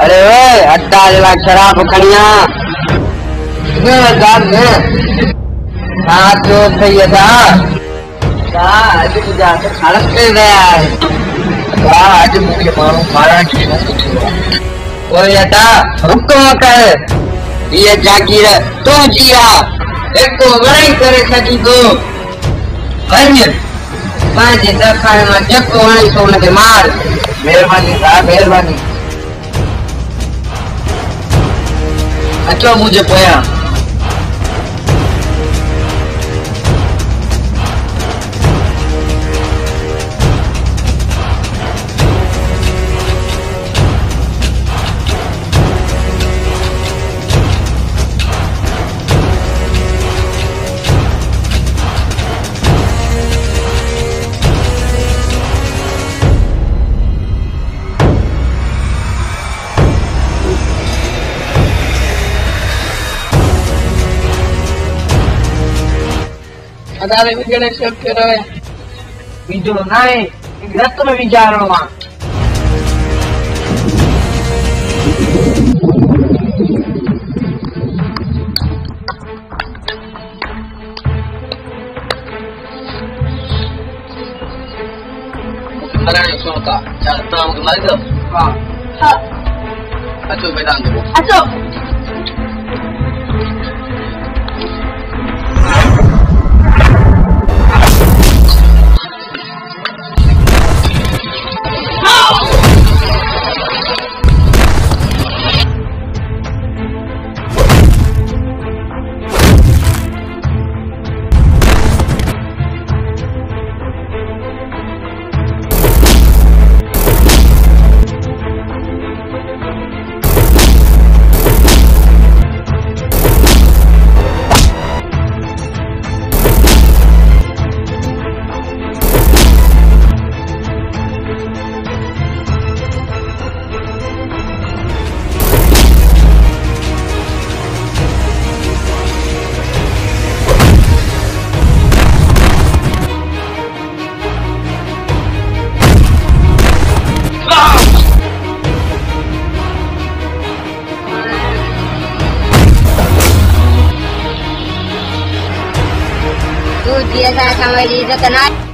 अरे ओए अड्डा जला शराब खड़िया जो सही था आज मुझे खड़क कर गया है आज मुझे मालूम मारा ओए अड्डा हुक्म कर ये जागीर तू जिया एक वड़ाई करे सकी तो वञ पंहिंजे दरखास्त में जेको वणे सो उनखे मार मेहरबानी साहब मेहरबानी अचो मुझे पोयां अदारे विजय सब करो है विजो ना है रत में विचारो मां मरण सोता चल काम के मार दो हां हां अच्छो मैदान दो अच्छो तू दिया था हमारी इज्जत ना